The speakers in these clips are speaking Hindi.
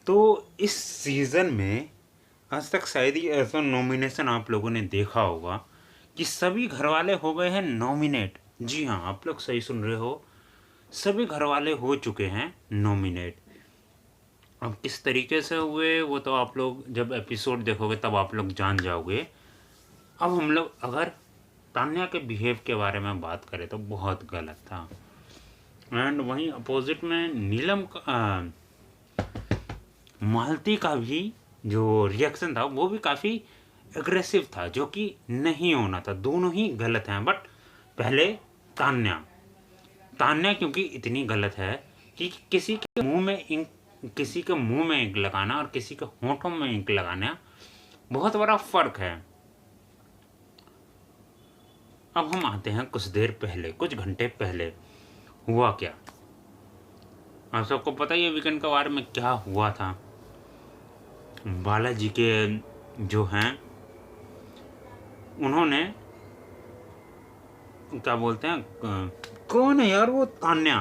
तो इस सीज़न में आज तक शायद ही ऐसा नॉमिनेशन आप लोगों ने देखा होगा कि सभी घरवाले हो गए हैं नॉमिनेट। जी हाँ, आप लोग सही सुन रहे हो, सभी घरवाले हो चुके हैं नॉमिनेट। अब किस तरीके से हुए वो तो आप लोग जब एपिसोड देखोगे तब आप लोग जान जाओगे। अब हम लोग अगर तान्या के बिहेव के बारे में बात करें तो बहुत गलत था। एंड वहीं अपोजिट में मालती का भी जो रिएक्शन था वो भी काफ़ी एग्रेसिव था, जो कि नहीं होना था। दोनों ही गलत हैं। बट पहले तान्या तान्या क्योंकि इतनी गलत है कि किसी के मुंह में इंक लगाना और किसी के होठों में इंक लगाना बहुत बड़ा फर्क है। अब हम आते हैं कुछ देर पहले, कुछ घंटे पहले हुआ क्या। आप सबको पता ही है वीकेंड के बारे में क्या हुआ था। बालाजी के जो हैं उन्होंने क्या बोलते हैं कौन है यार वो, तान्या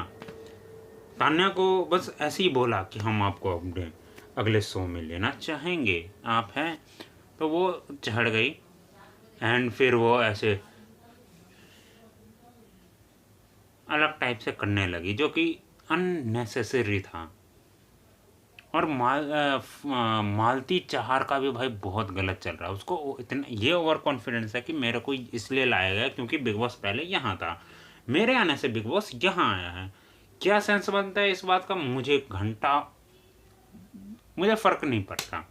तान्या को बस ऐसे ही बोला कि हम आपको अपने अगले शो में लेना चाहेंगे, आप हैं। तो वो चढ़ गई एंड फिर वो ऐसे अलग टाइप से करने लगी जो कि अननेसेसरी था। और मालती चाहर का भी भाई बहुत गलत चल रहा है। उसको इतना ये ओवर कॉन्फिडेंस है कि मेरे को इसलिए लाया गया क्योंकि बिग बॉस पहले यहाँ था, मेरे आने से बिग बॉस यहाँ आया है। क्या सेंस बनता है इस बात का, मुझे फ़र्क नहीं पड़ता।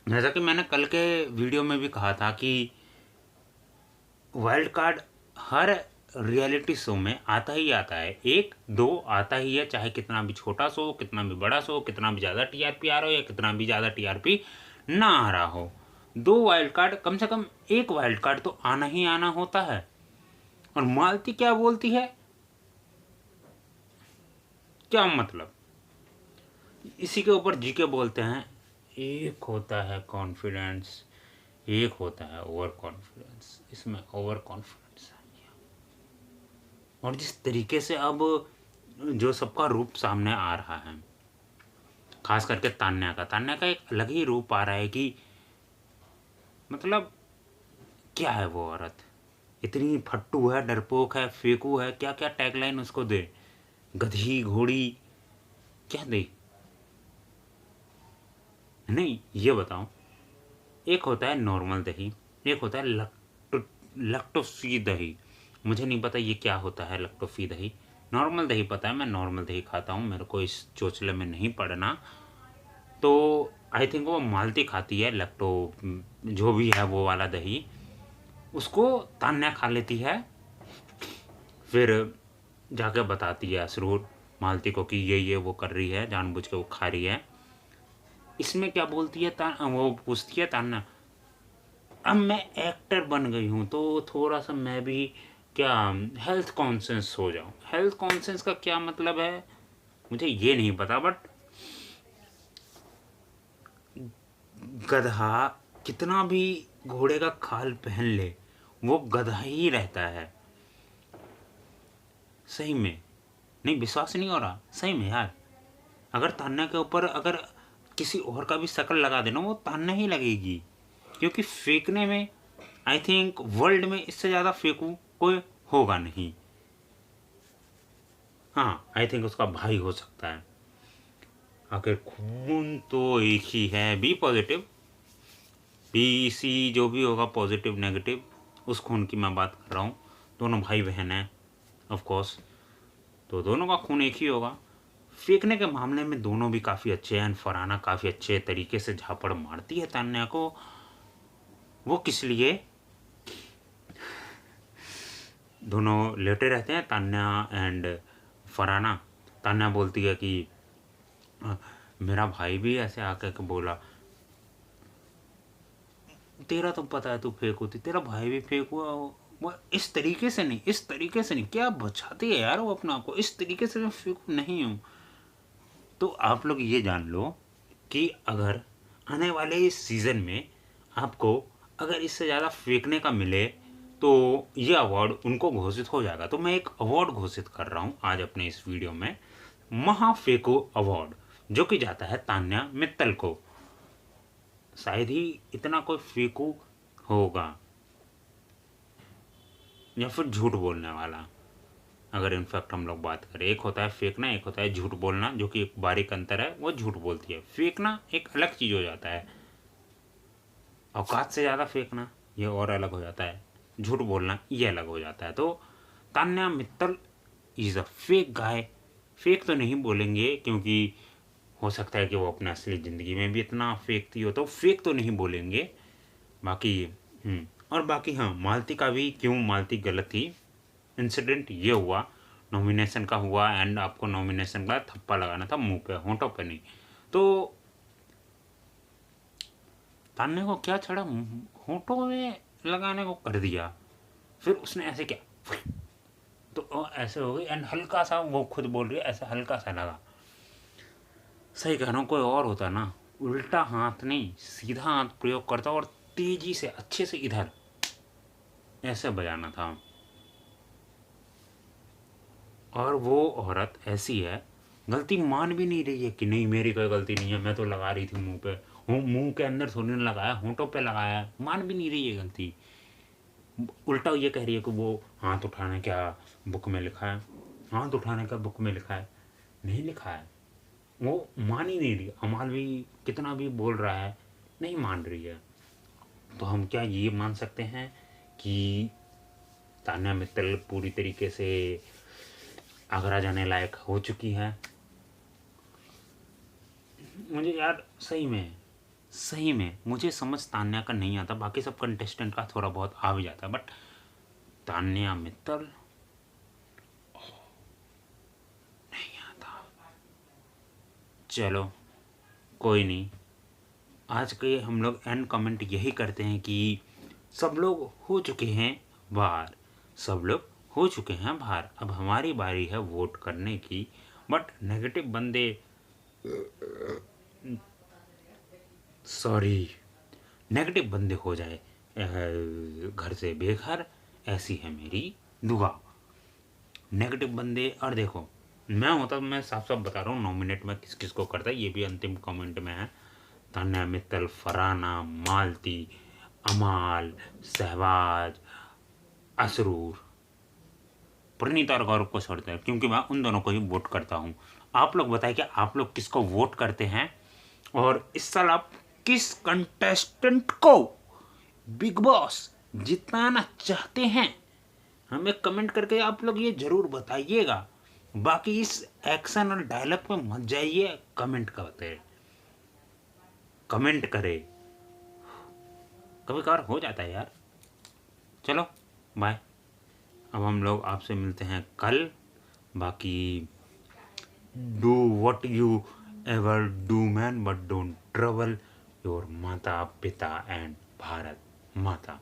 जैसा कि मैंने कल के वीडियो में भी कहा था कि वाइल्ड कार्ड हर रियलिटी शो में आता ही आता है, एक दो आता ही है, चाहे कितना भी छोटा शो, कितना भी बड़ा शो, कितना भी ज़्यादा टीआरपी आ रहा हो या कितना भी ज़्यादा टीआरपी ना आ रहा हो। दो वाइल्ड कार्ड, कम से कम एक वाइल्ड कार्ड तो आना ही आना होता है। और मालती क्या बोलती है, क्या मतलब, इसी के ऊपर जीके बोलते हैं एक होता है कॉन्फिडेंस, एक होता है ओवर कॉन्फिडेंस। इसमें ओवर कॉन्फिडेंस है। और जिस तरीके से अब जो सबका रूप सामने आ रहा है, खास करके तान्या का एक अलग ही रूप आ रहा है कि मतलब क्या है वो औरत, इतनी फट्टू है, डरपोक है, फेंकू है, क्या क्या टैगलाइन उसको दे, गधी घोड़ी क्या दे। नहीं ये बताओ, एक होता है नॉर्मल दही, एक होता है लक्टोफी दही। मुझे नहीं पता ये क्या होता है लक्टोफी दही। नॉर्मल दही पता है, मैं नॉर्मल दही खाता हूँ, मेरे को इस चोचले में नहीं पड़ना। तो आई थिंक वो मालती खाती है लक्टो, जो भी है वो वाला दही, उसको तान्या खा लेती है। फिर जाके बताती है असरूर मालती को कि ये वो कर रही है, जानबूझ के वो खा रही है। इसमें क्या बोलती है वो पूछती है तान्या, अब मैं एक्टर बन गई हूँ तो थोड़ा सा मैं भी क्या हेल्थ कॉन्शियस हो जाऊँ। हेल्थ कॉन्शियस का क्या मतलब है मुझे ये नहीं पता। बट गधा कितना भी घोड़े का खाल पहन ले वो गधा ही रहता है। सही में, नहीं विश्वास नहीं हो रहा, सही में यार। अगर तान्या के ऊपर अगर किसी और का भी शक्ल लगा देना वो तान्या ही लगेगी, क्योंकि फेंकने में आई थिंक वर्ल्ड में इससे ज़्यादा फेंकू कोई होगा नहीं। हाँ आई थिंक उसका भाई हो सकता है। आखिर खून तो एक ही है, बी पॉजिटिव, बी सी जो भी होगा, पॉजिटिव नेगेटिव, उस खून की मैं बात कर रहा हूँ। दोनों भाई बहन हैं ऑफ कोर्स, तो दोनों का खून एक ही होगा। फेंकने के मामले में दोनों भी काफ़ी अच्छे हैं। फरहाना काफ़ी अच्छे तरीके से झापड़ मारती है तान्या को। वो किस लिए, दोनों लेटे रहते हैं तान्या एंड फरहाना। तान्या बोलती है कि मेरा भाई भी ऐसे आकर के बोला, तेरा तो पता है तू फेक होती, तेरा भाई भी फेक हुआ। वो इस तरीके से नहीं, इस तरीके से नहीं, क्या बचाती है यार वो अपना आप को, इस तरीके से मैं फेक नहीं हूँ। तो आप लोग ये जान लो कि अगर आने वाले इस सीज़न में आपको अगर इससे ज़्यादा फेंकने का मिले तो ये अवार्ड उनको घोषित हो जाएगा। तो मैं एक अवार्ड घोषित कर रहा हूँ आज अपने इस वीडियो में, महाफेको अवार्ड। जो कि जाता है तान्या मित्तल को। शायद ही इतना कोई फेंकू होगा या फिर झूठ बोलने वाला। अगर इनफैक्ट हम लोग बात करें, एक होता है फेंकना, एक होता है झूठ बोलना, जो कि एक बारीक अंतर है। वो झूठ बोलती है, फेंकना एक अलग चीज़ हो जाता है। औकात से ज़्यादा फेंकना ये और अलग हो जाता है, झूठ बोलना ये अलग हो जाता है। तो Tanya Mittal is a fake guy. Fake तो नहीं बोलेंगे क्योंकि हो सकता है कि वो अपने असली ज़िंदगी में भी इतना फेक थी हो, तो फेक तो नहीं बोलेंगे। बाकी और बाकी हाँ, मालती का भी क्यों मालती गलत थी। इंसिडेंट ये हुआ, नॉमिनेशन का हुआ, एंड आपको नॉमिनेशन का थप्पा लगाना था मुंह पे, होंठों पे नहीं। तो तान्या को क्या चढ़ा, होंठों में लगाने को कर दिया। फिर उसने ऐसे किया तो ऐसे हो गई, एंड हल्का सा, वो खुद बोल रही है, ऐसा हल्का सा लगा। सही कह रहा हूँ, कोई और होता ना, उल्टा हाथ नहीं सीधा हाथ प्रयोग करता और तेजी से अच्छे से इधर ऐसे बजाना था। और वो औरत ऐसी है, गलती मान भी नहीं रही है कि नहीं मेरी कोई गलती नहीं है, मैं तो लगा रही थी मुंह पे। मुंह के अंदर थोड़ी ना लगाया, होंठों पे लगाया, मान भी नहीं रही है गलती। उल्टा ये कह रही है कि वो हाथ उठाने क्या बुक में लिखा है, हाथ उठाने का बुक में लिखा है, नहीं लिखा है। वो मान ही नहीं रही। अमाल भी कितना भी बोल रहा है, नहीं मान रही है। तो हम क्या ये मान सकते हैं कि तान्या मित्तल पूरी तरीके से आगरा जाने लायक हो चुकी है? मुझे यार सही में मुझे समझ तान्या का नहीं आता। बाकी सब कंटेस्टेंट का थोड़ा बहुत आ भी जाता है, बट तान्या मित्तल नहीं आता। चलो कोई नहीं, आज के हम लोग एंड कमेंट यही करते हैं कि सब लोग हो चुके हैं बाहर, सब लोग हो चुके हैं बाहर। अब हमारी बारी है वोट करने की। बट नेगेटिव बंदे, सॉरी, नेगेटिव बंदे हो जाए घर से बेघर, ऐसी है मेरी दुआ। नेगेटिव बंदे, और देखो मैं होता, मैं साफ साफ बता रहा हूँ, नॉमिनेट में किस किस को करता है ये भी अंतिम कमेंट में है। तान्या मित्तल, फरहाना, मालती, अमाल, सहवाज, असरूर, प्रणीता और गौरव को छोड़ते हैं, क्योंकि मैं उन दोनों को ही वोट करता हूँ। आप लोग बताइए कि आप लोग किसको वोट करते हैं, और इस साल आप किस कंटेस्टेंट को बिग बॉस जिताना चाहते हैं, हमें कमेंट करके आप लोग ये जरूर बताइएगा। बाकी इस एक्शन और डायलॉग पे मत जाइए, कमेंट करते, कमेंट करे, कभी कभार हो जाता है यार। चलो बाय, अब हम लोग आपसे मिलते हैं कल। बाकी do what you ever do man, but don't trouble your माता पिता एंड भारत माता।